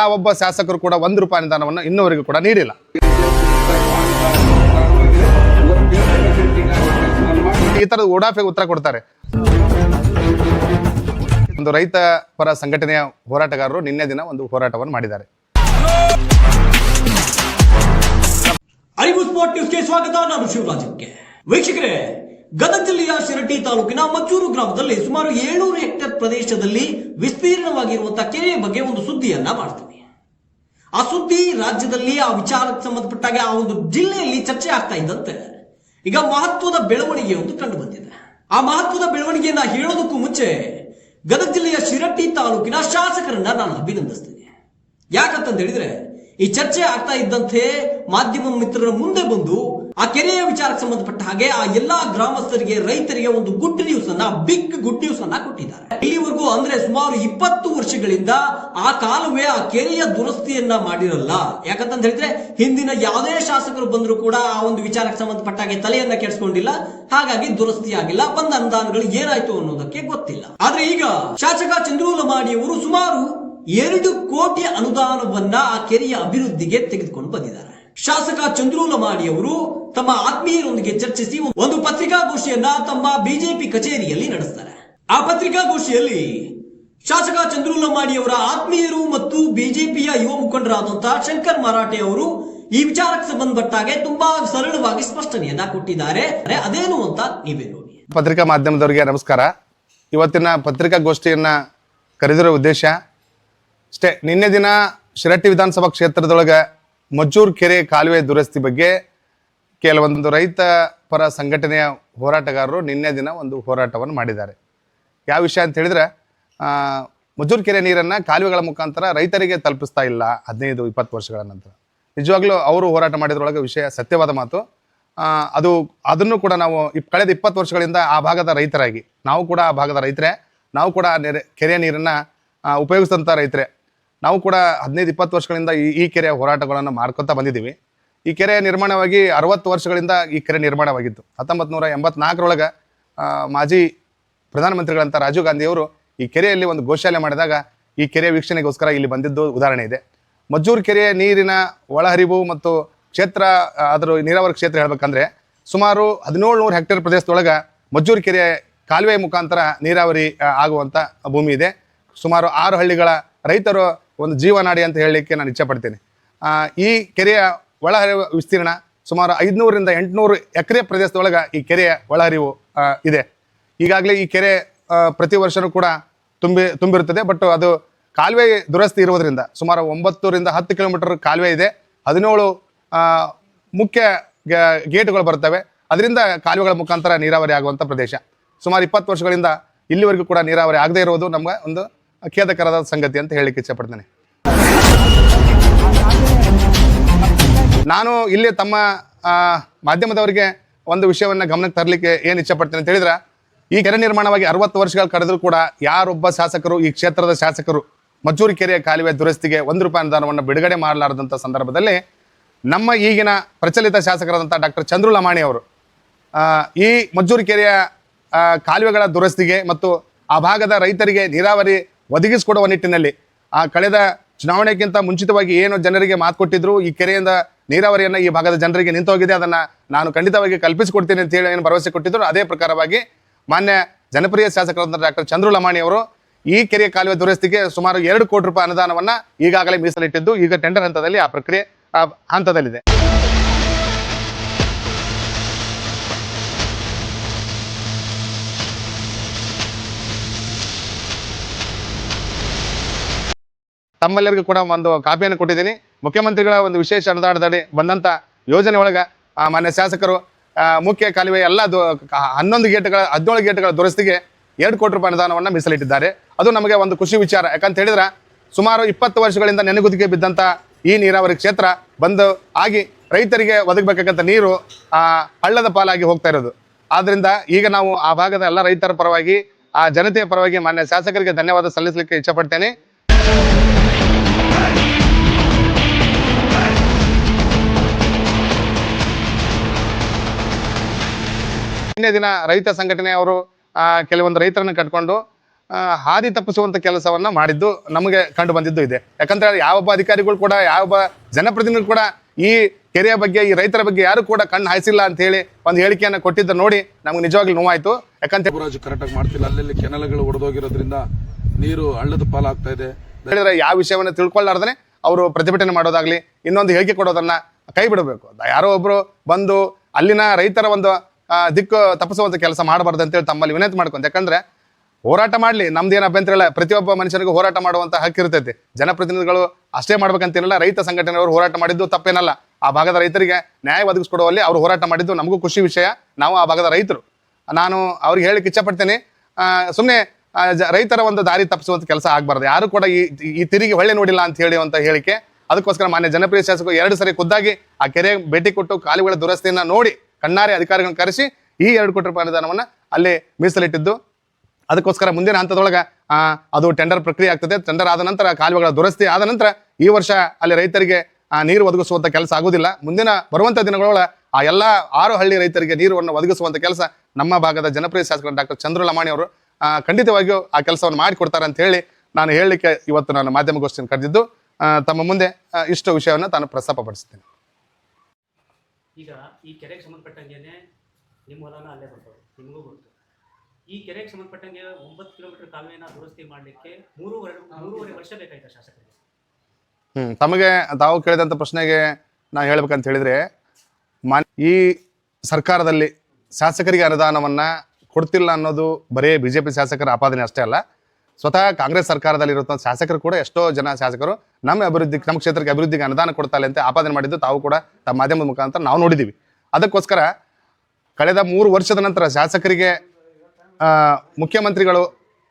ಒಬ್ಬ ಶಾಸಕರು ಕೂಡ ₹1 ಅನುದಾನವನ್ನು ಇನ್ನೂವರೆಗೂ ಕೂಡ ನೀಡಿಲ್ಲ. ಈ ತರದ ಉಡಾಫೆಗೆ ಉತ್ತರ ಕೊಡ್ತಾರೆ. ಒಂದು ರೈತ ಪರ ಸಂಘಟನೆಯ ಹೋರಾಟಗಾರರು ನಿನ್ನೆ ದಿನ ಒಂದು ಹೋರಾಟವನ್ನು ಮಾಡಿದ್ದಾರೆ. ಅರಿವು ಸ್ಪಾಟ್ ನ್ಯೂಸ್ಗೆ ಸ್ವಾಗತ. ನಾನು ಶಿವರಾಜಕ್ಕೆ. ವೀಕ್ಷಕರೇ, ಗದಗ ಜಿಲ್ಲೆಯ ಶಿರಟ್ಟಿ ತಾಲೂಕಿನ ಮಚ್ಚೂರು ಗ್ರಾಮದಲ್ಲಿ ಸುಮಾರು 700 ಹೆಕ್ಟೇರ್ ಪ್ರದೇಶದಲ್ಲಿ ವಿಸ್ತೀರ್ಣವಾಗಿರುವಂತಹ ಕೆರೆಯ ಬಗ್ಗೆ ಒಂದು ಸುದ್ದಿಯನ್ನ ಮಾಡ್ತೀವಿ. ಆ ಸುದ್ದಿ ರಾಜ್ಯದಲ್ಲಿ ಆ ವಿಚಾರಕ್ಕೆ ಸಂಬಂಧಪಟ್ಟಾಗ ಆ ಒಂದು ಜಿಲ್ಲೆಯಲ್ಲಿ ಚರ್ಚೆ ಆಗ್ತಾ ಇದ್ದಂತೆ ಈಗ ಮಹತ್ವದ ಬೆಳವಣಿಗೆ ಒಂದು ಕಂಡು ಬಂದಿದೆ. ಆ ಮಹತ್ವದ ಬೆಳವಣಿಗೆಯನ್ನ ಹೇಳೋದಕ್ಕೂ ಮುಂಚೆ ಗದಗ ಜಿಲ್ಲೆಯ ಶಿರಟ್ಟಿ ತಾಲೂಕಿನ ಶಾಸಕರನ್ನ ನಾನು ಅಭಿನಂದಿಸ್ತೇನೆ. ಯಾಕಂತ ಹೇಳಿದ್ರೆ ಈ ಚರ್ಚೆ ಆಗ್ತಾ ಇದ್ದಂತೆ ಮಾಧ್ಯಮ ಮಿತ್ರರ ಮುಂದೆ ಬಂದು ಆ ಕೆರೆಯ ವಿಚಾರಕ್ಕೆ ಸಂಬಂಧಪಟ್ಟ ಹಾಗೆ ಆ ಎಲ್ಲಾ ಗ್ರಾಮಸ್ಥರಿಗೆ, ರೈತರಿಗೆ ಒಂದು ಗುಡ್ ನ್ಯೂಸ್ ಅನ್ನ, ಬಿಗ್ ಗುಡ್ ನ್ಯೂಸ್ ಅನ್ನ ಕೊಟ್ಟಿದ್ದಾರೆ. ಇಲ್ಲಿವರೆಗೂ ಅಂದ್ರೆ ಸುಮಾರು 20 ವರ್ಷಗಳಿಂದ ಆ ಕಾಲುವೆ, ಆ ಕೆರೆಯ ದುರಸ್ತಿಯನ್ನ ಮಾಡಿರಲ್ಲ. ಯಾಕಂತ ಹೇಳಿದ್ರೆ ಹಿಂದಿನ ಯಾವುದೇ ಶಾಸಕರು ಬಂದ್ರು ಕೂಡ ಆ ಒಂದು ವಿಚಾರಕ್ಕೆ ಸಂಬಂಧಪಟ್ಟ ಹಾಗೆ ತಲೆಯನ್ನ ಕೆಡಿಸ್ಕೊಂಡಿಲ್ಲ. ಹಾಗಾಗಿ ದುರಸ್ತಿ ಆಗಿಲ್ಲ. ಬಂದ ಅನುದಾನಗಳು ಏನಾಯ್ತು ಅನ್ನೋದಕ್ಕೆ ಗೊತ್ತಿಲ್ಲ. ಆದ್ರೆ ಈಗ ಶಾಸಕ ಚಂದ್ರು ಲಮಾಣಿಯವರು ಸುಮಾರು 2 ಕೋಟಿ ಅನುದಾನವನ್ನ ಆ ಕೆರೆಯ ಅಭಿವೃದ್ಧಿಗೆ ತೆಗೆದುಕೊಂಡು ಬಂದಿದ್ದಾರೆ. ಶಾಸಕ ಚಂದ್ರು ಲಮಾಣಿಯವರು ತಮ್ಮ ಆತ್ಮೀಯರೊಂದಿಗೆ ಚರ್ಚಿಸಿ ಒಂದು ಪತ್ರಿಕಾಗೋಷ್ಠಿಯನ್ನ ತಮ್ಮ ಬಿಜೆಪಿ ಕಚೇರಿಯಲ್ಲಿ ನಡೆಸ್ತಾರೆ. ಆ ಪತ್ರಿಕಾಗೋಷ್ಠಿಯಲ್ಲಿ ಶಾಸಕ ಚಂದ್ರು ಲಮಾಣಿಯವರ ಆತ್ಮೀಯರು ಮತ್ತು ಬಿಜೆಪಿಯ ಯುವ ಮುಖಂಡರಾದಂತಹ ಶಂಕರ್ ಮರಾಠೆ ಅವರು ಈ ವಿಚಾರಕ್ಕೆ ಸಂಬಂಧಪಟ್ಟಾಗೆ ತುಂಬಾ ಸರಳವಾಗಿ ಸ್ಪಷ್ಟನೆಯನ್ನ ಕೊಟ್ಟಿದ್ದಾರೆ. ಅದೇನು ಅಂತ ನೀವೇ ನೋಡಿ. ಪತ್ರಿಕಾ ಮಾಧ್ಯಮದವರಿಗೆ ನಮಸ್ಕಾರ. ಇವತ್ತಿನ ಪತ್ರಿಕಾಗೋಷ್ಠಿಯನ್ನ ಕರೆದಿರೋ ಉದ್ದೇಶ ಅಷ್ಟೇ. ನಿನ್ನೆ ದಿನ ಶಿರಟ್ಟಿ ವಿಧಾನಸಭಾ ಕ್ಷೇತ್ರದೊಳಗೆ ಮಜ್ಜೂರು ಕೆರೆ ಕಾಲುವೆ ದುರಸ್ತಿ ಬಗ್ಗೆ ಕೆಲವೊಂದು ರೈತ ಪರ ಸಂಘಟನೆಯ ಹೋರಾಟಗಾರರು ನಿನ್ನೆ ದಿನ ಒಂದು ಹೋರಾಟವನ್ನು ಮಾಡಿದ್ದಾರೆ. ಯಾವ ವಿಷಯ ಅಂತ ಹೇಳಿದ್ರೆ, ಮಜ್ಜೂರು ಕೆರೆ ನೀರನ್ನು ಕಾಲುವೆಗಳ ಮುಖಾಂತರ ರೈತರಿಗೆ ತಲುಪಿಸ್ತಾ ಇಲ್ಲ 15-20 ವರ್ಷಗಳ ನಂತರ. ನಿಜವಾಗ್ಲೂ ಅವರು ಹೋರಾಟ ಮಾಡಿದ್ರೊಳಗೆ ವಿಷಯ ಸತ್ಯವಾದ ಮಾತು. ಅದನ್ನು ಕೂಡ ನಾವು ಕಳೆದ 20 ವರ್ಷಗಳಿಂದ ಆ ಭಾಗದ ರೈತರಾಗಿ, ನಾವು ಕೂಡ ಆ ಭಾಗದ ರೈತರೇ, ನಾವು ಕೂಡ ಕೆರೆಯ ನೀರನ್ನು ಉಪಯೋಗಿಸಿದಂಥ ರೈತರೇ, ನಾವು ಕೂಡ 15-20 ವರ್ಷಗಳಿಂದ ಈ ಕೆರೆಯ ಹೋರಾಟಗಳನ್ನು ಮಾಡ್ಕೊತಾ ಬಂದಿದ್ದೀವಿ. ಈ ಕೆರೆ ನಿರ್ಮಾಣವಾಗಿ 60 ವರ್ಷಗಳಿಂದ ಈ ಕೆರೆ ನಿರ್ಮಾಣವಾಗಿತ್ತು. 1984ರೊಳಗೆ ಮಾಜಿ ಪ್ರಧಾನಮಂತ್ರಿಗಳಂತ ರಾಜೀವ್ ಗಾಂಧಿಯವರು ಈ ಕೆರೆಯಲ್ಲಿ ಒಂದು ಗೋಶಾಲೆ ಮಾಡಿದಾಗ ಈ ಕೆರೆಯ ವೀಕ್ಷಣೆಗೋಸ್ಕರ ಇಲ್ಲಿ ಬಂದಿದ್ದು ಉದಾಹರಣೆ ಇದೆ. ಮಜ್ಜೂರು ಕೆರೆಯ ನೀರಿನ ಒಳಹರಿವು ಮತ್ತು ಕ್ಷೇತ್ರ, ಅದರ ನೀರಾವರಿ ಕ್ಷೇತ್ರ ಹೇಳ್ಬೇಕಂದ್ರೆ ಸುಮಾರು 1700 ಹೆಕ್ಟೇರ್ ಪ್ರದೇಶದೊಳಗೆ ಮಜ್ಜೂರು ಕೆರೆಯ ಕಾಲುವೆ ಮುಖಾಂತರ ನೀರಾವರಿ ಆಗುವಂಥ ಭೂಮಿ ಇದೆ. ಸುಮಾರು 6 ಹಳ್ಳಿಗಳ ರೈತರು ಒಂದು ಜೀವನಾಡಿ ಅಂತ ಹೇಳಲಿಕ್ಕೆ ನಾನು ಇಚ್ಛೆಪಡ್ತೀನಿ. ಈ ಕೆರೆಯ ಒಳಹರಿವು ವಿಸ್ತೀರ್ಣ ಸುಮಾರು 500ರಿಂದ 800 ಎಕರೆ ಪ್ರದೇಶದೊಳಗೆ ಈ ಕೆರೆಯ ಒಳಹರಿವು ಇದೆ. ಈಗಾಗಲೇ ಈ ಕೆರೆ ಪ್ರತಿ ವರ್ಷವೂ ಕೂಡ ತುಂಬಿರುತ್ತದೆ. ಬಟ್ ಅದು ಕಾಲುವೆ ದುರಸ್ತಿ ಇರುವುದರಿಂದ ಸುಮಾರು 9ರಿಂದ 10 ಕಿಲೋಮೀಟರ್ ಕಾಲುವೆ ಇದೆ. 17 ಮುಖ್ಯ ಗೇಟ್ಗಳು ಬರ್ತವೆ. ಅದರಿಂದ ಕಾಲುವೆಗಳ ಮುಖಾಂತರ ನೀರಾವರಿ ಆಗುವಂಥ ಪ್ರದೇಶ. ಸುಮಾರು 20 ವರ್ಷಗಳಿಂದ ಇಲ್ಲಿವರೆಗೂ ಕೂಡ ನೀರಾವರಿ ಆಗದೇ ಇರೋದು ನಮ್ಗೆ ಒಂದು ಖೇದಕರದ ಸಂಗತಿ ಅಂತ ಹೇಳಲಿಕ್ಕೆ ಇಚ್ಛೆಪಡ್ತೇನೆ. ನಾನು ಇಲ್ಲಿ ತಮ್ಮ ಮಾಧ್ಯಮದವರಿಗೆ ಒಂದು ವಿಷಯವನ್ನು ಗಮನಕ್ಕೆ ತರಲಿಕ್ಕೆ ಏನು ಇಚ್ಛೆಪಡ್ತೇನೆ ಅಂತ ಹೇಳಿದ್ರೆ, ಈ ಕೆರೆ ನಿರ್ಮಾಣವಾಗಿ 60 ವರ್ಷಗಳು ಕಳೆದರೂ ಕೂಡ ಯಾರೊಬ್ಬ ಶಾಸಕರು, ಈ ಕ್ಷೇತ್ರದ ಶಾಸಕರು ಮಜ್ಜೂರು ಕೆರೆಯ ಕಾಲುವೆ ದುರಸ್ತಿಗೆ ₹1 ಅನುದಾನವನ್ನು ಬಿಡುಗಡೆ ಮಾಡಲಾರದಂಥ ಸಂದರ್ಭದಲ್ಲಿ ನಮ್ಮ ಈಗಿನ ಪ್ರಚಲಿತ ಶಾಸಕರಾದಂಥ ಡಾಕ್ಟರ್ ಚಂದ್ರು ಲಮಾಣಿ ಅವರು ಈ ಮಜ್ಜೂರು ಕೆರೆಯ ಕಾಲುವೆಗಳ ದುರಸ್ತಿಗೆ ಮತ್ತು ಆ ಭಾಗದ ರೈತರಿಗೆ ನೀರಾವರಿ ಒದಗಿಸಿಕೊಡುವ ನಿಟ್ಟಿನಲ್ಲಿ ಕಳೆದ ಚುನಾವಣೆಗಿಂತ ಮುಂಚಿತವಾಗಿ ಏನು ಜನರಿಗೆ ಮಾತು ಕೊಟ್ಟಿದ್ರು, ಈ ಕೆರೆಯಿಂದ ನೀರಾವರಿಯನ್ನು ಈ ಭಾಗದ ಜನರಿಗೆ ನಿಂತೋಗಿದೆ, ಅದನ್ನು ನಾನು ಖಂಡಿತವಾಗಿ ಕಲ್ಪಿಸಿಕೊಡ್ತೀನಿ ಅಂತ ಹೇಳಿ ಏನು ಭರವಸೆ ಕೊಟ್ಟಿದ್ರು, ಅದೇ ಪ್ರಕಾರವಾಗಿ ಮಾನ್ಯ ಜನಪ್ರಿಯ ಶಾಸಕರಾದ ಡಾಕ್ಟರ್ ಚಂದ್ರು ಲಮಾಣಿ ಅವರು ಈ ಕೆರೆಯ ಕಾಲುವೆ ದುರಸ್ತಿಗೆ ಸುಮಾರು ₹2 ಕೋಟಿ ಅನುದಾನವನ್ನು ಈಗಾಗಲೇ ಮೀಸಲಿಟ್ಟಿದ್ದು ಈಗ ಟೆಂಡರ್ ಹಂತದಲ್ಲಿ ಆ ಪ್ರಕ್ರಿಯೆ ಹಂತದಲ್ಲಿದೆ. ತಮ್ಮೆಲ್ಲರಿಗೂ ಕೂಡ ಒಂದು ಕಾಪಿಯನ್ನು ಕೊಟ್ಟಿದ್ದೀನಿ. ಮುಖ್ಯಮಂತ್ರಿಗಳ ಒಂದು ವಿಶೇಷ ಅನುದಾನದಲ್ಲಿ ಬಂದಂಥ ಯೋಜನೆ ಒಳಗೆ ಮಾನ್ಯ ಶಾಸಕರು ಮುಖ್ಯ ಕಾಲುವೆ ಎಲ್ಲ 17 ಗೇಟ್ಗಳ ದುರಸ್ತಿಗೆ ₹2 ಕೋಟಿ ಅನುದಾನವನ್ನು ಮೀಸಲಿಟ್ಟಿದ್ದಾರೆ. ಅದು ನಮಗೆ ಒಂದು ಖುಷಿ ವಿಚಾರ. ಯಾಕಂತ ಹೇಳಿದ್ರೆ ಸುಮಾರು 20 ವರ್ಷಗಳಿಂದ ನೆನೆಗುದಿಗೆ ಬಿದ್ದಂಥ ಈ ನೀರಾವರಿ ಕ್ಷೇತ್ರ ಬಂದು ಆಗಿ ರೈತರಿಗೆ ಒದಗಬೇಕಾದಂಥ ನೀರು ಹಳ್ಳದ ಪಾಲಾಗಿ ಹೋಗ್ತಾ ಇರೋದು. ಆದ್ದರಿಂದ ಈಗ ನಾವು ಆ ಭಾಗದ ಎಲ್ಲ ರೈತರ ಪರವಾಗಿ, ಆ ಜನತೆಯ ಪರವಾಗಿ ಮಾನ್ಯ ಶಾಸಕರಿಗೆ ಧನ್ಯವಾದ ಸಲ್ಲಿಸಲಿಕ್ಕೆ ಇಚ್ಛೆಪಡ್ತೇನೆ. ನಿನ್ನೆ ದಿನ ರೈತ ಸಂಘಟನೆಯವರು ಕೆಲವೊಂದು ರೈತರನ್ನು ಕಟ್ಕೊಂಡು ಹಾದಿ ತಪ್ಪಿಸುವಂಥ ಕೆಲಸವನ್ನು ಮಾಡಿದ್ದು ನಮಗೆ ಕಂಡು ಬಂದಿದ್ದು ಇದೆ. ಯಾಕಂದ್ರೆ ಯಾವೊಬ್ಬ ಅಧಿಕಾರಿಗಳು ಕೂಡ ಯಾವೊಬ್ಬ ಜನಪ್ರತಿನಿಧಿಗಳು ಕೂಡ ಈ ಕೆರೆಯ ಬಗ್ಗೆ ಈ ರೈತರ ಬಗ್ಗೆ ಯಾರು ಕೂಡ ಕಣ್ಣು ಹಾಯಿಸಿಲ್ಲ ಅಂತ ಹೇಳಿ ಒಂದು ಹೇಳಿಕೆಯನ್ನು ಕೊಟ್ಟಿದ್ದ ನೋಡಿ ನಮ್ಗೆ ನಿಜವಾಗ್ಲೂ ನೋವಾಯ್ತು. ಯಾಕಂತ ಕರೆಕ್ಟಾಗಿ ಮಾಡ್ತಿಲ್ಲ, ಅಲ್ಲೆಲ್ಲಿ ಕೆನಲ್ಗಳು ಒಡೆದೋಗಿರೋದ್ರಿಂದ ನೀರು ಹಳ್ಳದ ಪಾಲಾಗ್ತಾ ಇದೆ. ಹೇಳಿದ್ರೆ ಯಾವ ವಿಷಯವನ್ನು ತಿಳ್ಕೊಳ್ಳಾರ್ದೇ ಅವರು ಪ್ರತಿಭಟನೆ ಮಾಡೋದಾಗ್ಲಿ ಇನ್ನೊಂದು ಹೇಳಿಕೆ ಕೊಡೋದನ್ನ ಕೈ ಬಿಡಬೇಕು. ಯಾರೋ ಒಬ್ರು ಬಂದು ಅಲ್ಲಿನ ರೈತರ ಒಂದು ದಿಕ್ಕು ತಪ್ಪಿಸುವಂತ ಕೆಲಸ ಮಾಡಬಾರ್ದು ಅಂತೇಳಿ ತಮ್ಮಲ್ಲಿ ವಿನಂತಿ ಮಾಡ್ಕೊಂತ. ಯಾಕಂದ್ರೆ ಹೋರಾಟ ಮಾಡಲಿ, ನಮ್ದೇನು ಅಭ್ಯಂತರ ಇಲ್ಲ. ಪ್ರತಿಯೊಬ್ಬ ಮನುಷ್ಯನಿಗೂ ಹೋರಾಟ ಮಾಡುವಂತ ಹಕ್ಕು ಇರ್ತೈತಿ. ಜನಪ್ರತಿನಿಧಿಗಳು ಅಷ್ಟೇ ಮಾಡ್ಬೇಕಂತೇನಿಲ್ಲ. ರೈತ ಸಂಘಟನೆಯವರು ಹೋರಾಟ ಮಾಡಿದ್ದು ತಪ್ಪೇನಲ್ಲ. ಆ ಭಾಗದ ರೈತರಿಗೆ ನ್ಯಾಯ ಒದಗಿಸ್ಕೊಡುವಲ್ಲಿ ಅವರು ಹೋರಾಟ ಮಾಡಿದ್ದು ನಮಗೂ ಖುಷಿ ವಿಷಯ. ನಾವು ಆ ಭಾಗದ ರೈತರು. ನಾನು ಅವ್ರಿಗೆ ಹೇಳಿಕ್ಕೆ ಇಚ್ಛಪಡ್ತೇನೆ, ಸುಮ್ಮನೆ ರೈತರ ಒಂದು ದಾರಿ ತಪ್ಪಿಸುವಂತ ಕೆಲಸ ಆಗಬಾರ್ದು. ಯಾರು ಕೂಡ ಈ ತಿರುಗಿ ಹೊಳ್ಳೆ ನೋಡಿಲ್ಲ ಅಂತ ಹೇಳುವಂತ ಹೇಳಿಕೆ. ಅದಕ್ಕೋಸ್ಕರ ಮಾನ್ಯ ಜನಪ್ರಿಯ ಶಾಸಕರು 2 ಸರಿ ಖುದ್ದಾಗಿ ಆ ಕೆರೆ ಭೇಟಿ ಕೊಟ್ಟು ಕಾಲುವೆಗಳ ದುರಸ್ತಿಯನ್ನ ನೋಡಿ ಕಣ್ಣಾರೆ ಅಧಿಕಾರಿಗಳನ್ನ ಕರೆಸಿ ಈ 2 ಕೋಟಿ ರೂಪಾಯಿ ಅನುದಾನವನ್ನ ಅಲ್ಲಿ ಮೀಸಲಿಟ್ಟಿದ್ದು. ಅದಕ್ಕೋಸ್ಕರ ಮುಂದಿನ ಹಂತದೊಳಗೆ ಅದು ಟೆಂಡರ್ ಪ್ರಕ್ರಿಯೆ ಆಗ್ತದೆ. ಟೆಂಡರ್ ಆದ ನಂತರ ಕಾಲುವೆಗಳ ದುರಸ್ತಿ ಆದ ನಂತರ ಈ ವರ್ಷ ಅಲ್ಲಿ ರೈತರಿಗೆ ನೀರು ಒದಗಿಸುವಂತ ಕೆಲಸ ಆಗುದಿಲ್ಲ. ಮುಂದಿನ ಬರುವಂತ ದಿನಗಳ ಆ ಎಲ್ಲ 6 ಹಳ್ಳಿ ರೈತರಿಗೆ ನೀರನ್ನು ಒದಗಿಸುವಂತ ಕೆಲಸ ನಮ್ಮ ಭಾಗದ ಜನಪ್ರಿಯ ಶಾಸಕರು ಡಾಕ್ಟರ್ ಚಂದ್ರು ಲಮಾಣಿ ಅವರು ಖಂಡಿತವಾಗಿಯೂ ಆ ಕೆಲಸವನ್ನು ಮಾಡಿಕೊಡ್ತಾರೆ ಅಂತ ಹೇಳಿ ನಾನು ಹೇಳಲಿಕ್ಕೆ ಇವತ್ತು ನಾನು ಮಾಧ್ಯಮಗೋಷ್ಠಿಯನ್ನು ಕರೆದಿದ್ದು ತಮ್ಮ ಮುಂದೆ ಇಷ್ಟು ವಿಷಯವನ್ನು ತಾನು ಪ್ರಸ್ತಾಪಪಡಿಸ್ತೇನೆ. ಈಗ ಈ ಕೆರೆಗೆ ಸಂಬಂಧಪಟ್ಟಂಗೆನೆ ನಿಮ್ಮ ಹೊಲನ ಅಲ್ಲೇ ಬರ್ತವೆ, ನಿಮಗೂ ಗೊತ್ತು. ಈ ಕೆರೆಗೆ ಸಂಬಂಧಪಟ್ಟಂಗೆ 9 ಕಿಲೋಮೀಟರ್ ಕಾಲುವೆನ ದುರಸ್ತಿ ಮಾಡಲಿಕ್ಕೆ 3.5 ವರ್ಷ ಬೇಕಾಯ್ತಾ ಶಾಸಕರಿಗೆ? ತಮಗೆ ತಾವು ಕೇಳಿದಂಥ ಪ್ರಶ್ನೆಗೆ ನಾನು ಹೇಳ್ಬೇಕಂತ ಹೇಳಿದ್ರೆ, ಈ ಸರ್ಕಾರದಲ್ಲಿ ಶಾಸಕರಿಗೆ ಅನುದಾನವನ್ನ ಕೊಡ್ತಿಲ್ಲ ಅನ್ನೋದು ಬರೀ ಬಿಜೆಪಿ ಶಾಸಕರ ಆಪಾದನೆ ಅಷ್ಟೇ ಅಲ್ಲ. ಸ್ವತಃ ಕಾಂಗ್ರೆಸ್ ಸರ್ಕಾರದಲ್ಲಿರುವಂಥ ಶಾಸಕರು ಕೂಡ ಎಷ್ಟೋ ಜನ ಶಾಸಕರು ನಮ್ಮ ಕ್ಷೇತ್ರಕ್ಕೆ ಅಭಿವೃದ್ಧಿಗೆ ಅನುದಾನ ಕೊಡ್ತಾರೆ ಅಂತ ಆಪಾದನೆ ಮಾಡಿದ್ದು ತಾವು ಕೂಡ ತಮ್ಮ ಮಾಧ್ಯಮದ ಮುಖಾಂತರ ನಾವು ನೋಡಿದ್ದೀವಿ. ಅದಕ್ಕೋಸ್ಕರ ಕಳೆದ 3 ವರ್ಷದ ನಂತರ ಶಾಸಕರಿಗೆ ಮುಖ್ಯಮಂತ್ರಿಗಳು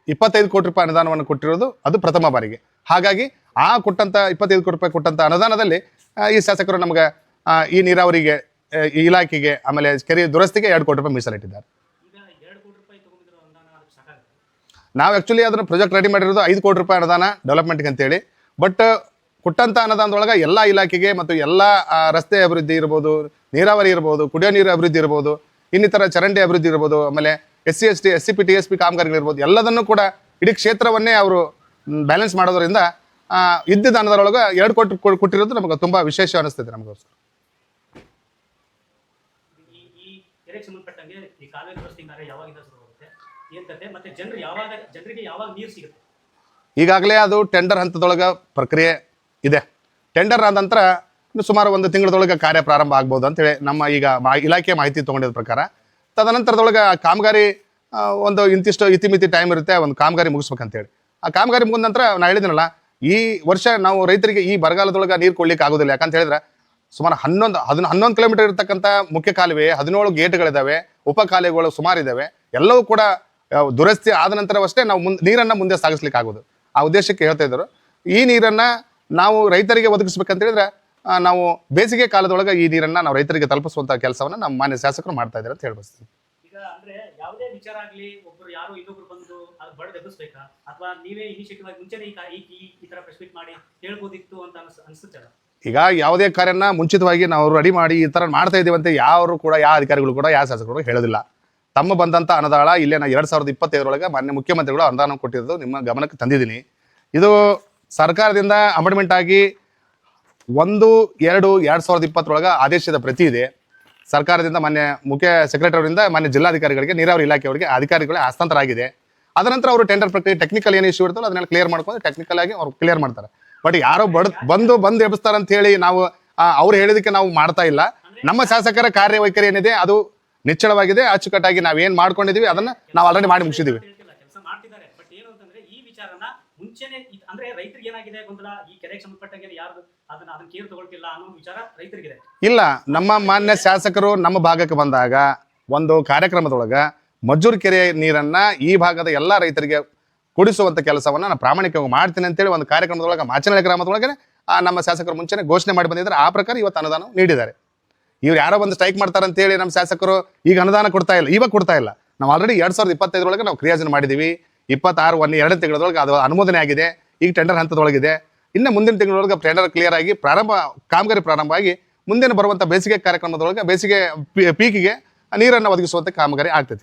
25 ಕೋಟಿ ರೂಪಾಯಿ ಅನುದಾನವನ್ನು ಕೊಟ್ಟಿರೋದು ಅದು ಪ್ರಥಮ ಬಾರಿಗೆ. ಹಾಗಾಗಿ ಆ ಕೊಟ್ಟಂತ 25 ಕೋಟಿ ರೂಪಾಯಿ ಕೊಟ್ಟಂತ ಅನುದಾನದಲ್ಲಿ ಈ ಶಾಸಕರು ನಮಗೆ ಈ ನೀರಾವರಿಗೆ ಈ ಇಲಾಖೆಗೆ ಆಮೇಲೆ ಕೆರೆ ದುರಸ್ತಿಗೆ 2 ಕೋಟಿ ರೂಪಾಯಿ ಮೀಸಲಿಟ್ಟಿದ್ದಾರೆ. ನಾವು ಆ್ಯಕ್ಚುಲಿ ಅದನ್ನು ಪ್ರಾಜೆಕ್ಟ್ ರೆಡಿ ಮಾಡಿರೋದು 5 ಕೋಟಿ ರೂಪಾಯಿ ಅನುದಾನ ಡೆವಲಪ್ಮೆಂಟ್ಗೆ ಅಂತೇಳಿ. ಬಟ್ ಕೊಟ್ಟಂಥ ಅನುದಾನದೊಳಗೆ ಎಲ್ಲ ಇಲಾಖೆಗೆ ಮತ್ತು ಎಲ್ಲ ರಸ್ತೆ ಅಭಿವೃದ್ಧಿ ಇರ್ಬೋದು, ನೀರಾವರಿ ಇರ್ಬೋದು, ಕುಡಿಯೋ ನೀರು ಅಭಿವೃದ್ಧಿ ಇರ್ಬೋದು, ಇನ್ನಿತರ ಚರಂಡಿ ಅಭಿವೃದ್ಧಿ ಇರ್ಬೋದು, ಆಮೇಲೆ SC ST SCP TSP ಕಾಮಗಾರಿಗಳಿರ್ಬೋದು, ಎಲ್ಲದನ್ನು ಕೂಡ ಇಡೀ ಕ್ಷೇತ್ರವನ್ನೇ ಅವರು ಬ್ಯಾಲೆನ್ಸ್ ಮಾಡೋದ್ರಿಂದ ಇದ್ದಿದ್ದ ಅನುದಾನದೊಳಗೆ 2 ಕೋಟಿ ಕೊಟ್ಟಿರೋದು ನಮಗೆ ತುಂಬ ವಿಶೇಷ ಅನಿಸ್ತದೆ ನಮಗೋಸ್ಕರ. ಈ ಕೆರೆಗೆ ಸಂಬಂಧಪಟ್ಟಂಗೆ ಈ ಕಾಲುವೆ ದುರಸ್ತಿ ಯಾವಾಗಿಂದ ಶುರು ಆಗುತ್ತೆ, ಏನ್ ಕತೆ, ಮತ್ತೆ ಜನರಿಗೆ ಯಾವಾಗ ನೀರು ಸಿಗುತ್ತೆ? ಈಗಾಗಲೇ ಅದು ಟೆಂಡರ್ ಹಂತದೊಳಗೆ ಪ್ರಕ್ರಿಯೆ ಇದೆ. ಟೆಂಡರ್ ಆದ ನಂತರ ಸುಮಾರು 1 ತಿಂಗಳದೊಳಗೆ ಕಾರ್ಯ ಪ್ರಾರಂಭ ಆಗ್ಬೋದು ಅಂತೇಳಿ ನಮ್ಮ ಈಗ ಇಲಾಖೆ ಮಾಹಿತಿ ತೊಗೊಂಡಿದ್ದ ಪ್ರಕಾರ. ತದನಂತರದೊಳಗೆ ಕಾಮಗಾರಿ ಒಂದು ಇಂತಿಷ್ಟು ಇತಿಮಿತಿ ಟೈಮ್ ಇರುತ್ತೆ ಒಂದು ಕಾಮಗಾರಿ ಮುಗಿಸ್ಬೇಕಂತೇಳಿ. ಆ ಕಾಮಗಾರಿ ಮುಗಿದ ನಂತರ ನಾನು ಹೇಳಿದ್ದೀನಲ್ಲ, ಈ ವರ್ಷ ನಾವು ರೈತರಿಗೆ ಈ ಬರಗಾಲದೊಳಗೆ ನೀರು ಕೊಡ್ಲಿಕ್ಕೆ ಆಗೋದಿಲ್ಲ. ಯಾಕಂತ ಹೇಳಿದ್ರೆ ಸುಮಾರು 11 ಕಿಲೋಮೀಟರ್ ಇರತಕ್ಕಂಥ ಮುಖ್ಯ ಕಾಲುವೆ, 17 ಗೇಟ್ಗಳಿದ್ದಾವೆ, ಉಪ ಕಾಲುವೆಗಳು ಸುಮಾರು ಇದ್ದಾವೆ. ಎಲ್ಲವೂ ಕೂಡ ದುರಸ್ತಿ ಆದ ನಂತರವಷ್ಟೇ ನಾವು ನೀರನ್ನು ಮುಂದೆ ಸಾಗಿಸ್ಲಿಕ್ಕೆ ಆಗೋದು. ಆ ಉದ್ದೇಶಕ್ಕೆ ಹೇಳ್ತಾ ಇದ್ದರು. ಈ ನೀರನ್ನು ನಾವು ರೈತರಿಗೆ ಒದಗಿಸ್ಬೇಕಂತ ಹೇಳಿದ್ರೆ ನಾವು ಬೇಸಿಗೆ ಕಾಲದೊಳಗೆ ಈ ನೀರನ್ನು ನಾವು ರೈತರಿಗೆ ತಲುಪಿಸುವಂಥ ಕೆಲಸವನ್ನು ನಮ್ಮ ಮಾನ್ಯ ಶಾಸಕರು ಮಾಡ್ತಾ ಇದ್ದಾರೆ ಅಂತ ಹೇಳ್ಬಸ್ತೀನಿ. ಈಗ ಅಂದ್ರೆ ಯಾವುದೇ ವಿಚಾರ ಆಗಲಿ ಒಬ್ಬರು ಯಾರು ಇನ್ನೊಬ್ರು ಬಂದು ಅದು ಬಡದು ಎಬ್ಬಿಸ್ಬೇಕಾ, ಅಥವಾ ನೀವೇ ಇನಿಷಿಯೇಟಿವ್ ಆಗಿ ಮುಂಚೆನೇ ಈ ತರ ಪ್ರೆಸ್ ಮೀಟ್ ಮಾಡಿ ಹೇಳ್ಬೋದಿತ್ತು ಅಂತ ಅನಿಸುತ್ತೆ? ಈಗ ಯಾವುದೇ ಕಾರ್ಯನ ಮುಂಚಿತವಾಗಿ ನಾವು ರೆಡಿ ಮಾಡಿ ಈ ಥರ ಮಾಡ್ತಾ ಇದ್ದೀವಿ ಅಂತ ಯಾರು ಕೂಡ ಯಾವ ಅಧಿಕಾರಿಗಳು ಕೂಡ ಯಾವ ಶಾಸಕರು ಹೇಳೋದಿಲ್ಲ. ತಮ್ಮ ಬಂದಂಥ ಅನುದಾನ ಇಲ್ಲೇ ನಾನು 2025 ಮಾನ್ಯ ಮುಖ್ಯಮಂತ್ರಿಗಳು ಅನುದಾನ ಕೊಟ್ಟಿರೋದು ನಿಮ್ಮ ಗಮನಕ್ಕೆ ತಂದಿದ್ದೀನಿ. ಇದು ಸರ್ಕಾರದಿಂದ ಅಮೆಂಡ್ಮೆಂಟ್ ಆಗಿ 1/2/2020 ಆದೇಶದ ಪ್ರತಿ ಇದೆ. ಸರ್ಕಾರದಿಂದ ಮಾನ್ಯ ಮುಖ್ಯ ಸೆಕ್ರೆಟರಿ ಅವರಿಂದ ಮಾನ್ಯ ಜಿಲ್ಲಾಧಿಕಾರಿಗಳಿಗೆ, ನೀರಾವರಿ ಇಲಾಖೆಯವರಿಗೆ ಅಧಿಕಾರಿಗಳೇ ಹಸ್ತಾಂತರ ಆಗಿದೆ. ಅದ ನಂತರ ಅವರು ಟೆಂಡರ್ ಪ್ರಕ್ರಿಯೆ ಟೆಕ್ನಿಕಲ್ ಏನು ಇಶ್ಯೂ ಇರ್ತಲ್ಲ ಅದನ್ನೆಲ್ಲ ಕ್ಲಿಯರ್ ಮಾಡ್ಕೊಂಡು ಟೆಕ್ನಿಕಲ್ ಆಗಿ ಅವ್ರು ಕ್ಲಿಯರ್ ಮಾಡ್ತಾರೆ. ಬಟ್ ಯಾರೋ ಬಂದು ಎಬ್ಬಿಸ್ತಾರೆ ಅಂತ ಹೇಳಿ ನಾವು ಅವ್ರು ಹೇಳಿದಕ್ಕೆ ನಾವು ಮಾಡ್ತಾ ಇಲ್ಲ. ನಮ್ಮ ಶಾಸಕರ ಕಾರ್ಯವೈಖರಿ ಏನಿದೆ ಅದು ನಿಚ್ಚಳವಾಗಿದೆ, ಅಚ್ಚುಕಟ್ಟಾಗಿ ನಾವೇನ್ ಮಾಡ್ಕೊಂಡಿದೀವಿ ಅದನ್ನ ನಾವು ಆಲ್ರೆಡಿ ಮಾಡಿ ಮುಗಿಸಿದೀವಿ. ಕೆಲಸ ಮಾಡ್ತಿದ್ದಾರೆ. ಬಟ್ ಏನು ಅಂತಂದ್ರೆ ಈ ವಿಚಾರನ ಮುಂಚೆನೆ ಅಂದ್ರೆ ರೈತರಿಗೆ ಏನಾಗಿದೆ ಗೊಂದಲ, ಈ ಕೆರೆಗೆ ಸಂಬಂಧಪಟ್ಟಂಗೆ ಯಾರು ಅದನ್ನ ಕೇರ್ ತಗೊಳ್ತಿಲ್ಲ ಅನ್ನೋ ವಿಚಾರ ರೈತರಿಗೆ ಇಲ್ಲ. ನಮ್ಮ ಮಾನ್ಯ ಶಾಸಕರು ನಮ್ಮ ಭಾಗಕ್ಕೆ ಬಂದಾಗ ಒಂದು ಕಾರ್ಯಕ್ರಮದೊಳಗ ಮಜ್ಜೂರ್ ಕೆರೆ ನೀರನ್ನ ಈ ಭಾಗದ ಎಲ್ಲಾ ರೈತರಿಗೆ ಕುಡಿಸುವಂತ ಕೆಲಸವನ್ನ ನಾನು ಪ್ರಾಮಾಣಿಕವಾಗಿ ಮಾಡ್ತೀನಿ ಅಂತೇಳಿ ಒಂದು ಕಾರ್ಯಕ್ರಮದೊಳಗೆ ಮಾಚನಹಳ್ಳಿ ಗ್ರಾಮದೊಳಗೆ ನಮ್ಮ ಶಾಸಕರು ಮುಂಚೆನೆ ಘೋಷಣೆ ಮಾಡಿ ಬಂದಿದ್ದಾರೆ. ಆ ಪ್ರಕಾರ ಇವತ್ತು ಅನುದಾನ ನೀಡಿದ್ದಾರೆ. ಇವ್ರು ಯಾರೋ ಒಂದು ಸ್ಟ್ರೈಕ್ ಮಾಡ್ತಾರೆ ಅಂತೇಳಿ ನಮ್ಮ ಶಾಸಕರು ಈಗ ಅನುದಾನ ಕೊಡ್ತಾ ಇಲ್ಲ, ಇವಾಗ ಕೊಡ್ತಾ ಇಲ್ಲ. ನಾವು ಆಲ್ರೆಡಿ 2025 ನಾವು ಕ್ರಿಯಾಜನೆ ಮಾಡಿದ್ದೀವಿ. 26 2 ತಿಂಗಳೊಳಗೆ ಅದು ಅನುಮೋದನೆ ಆಗಿದೆ. ಈಗ ಟೆಂಡರ್ ಹಂತದೊಳಗಿದೆ. ಇನ್ನು ಮುಂದಿನ ತಿಂಗಳೊಳಗೆ ಟೆಂಡರ್ ಕ್ಲಿಯರ್ ಆಗಿ ಕಾಮಗಾರಿ ಪ್ರಾರಂಭ ಆಗಿ ಮುಂದಿನ ಬರುವಂಥ ಬೇಸಿಗೆ ಕಾರ್ಯಕ್ರಮದೊಳಗೆ ಬೇಸಿಗೆ ಪೀಕಿಗೆ ನೀರನ್ನು ಒದಗಿಸುವಂಥ ಕಾಮಗಾರಿ ಆಗ್ತದೆ.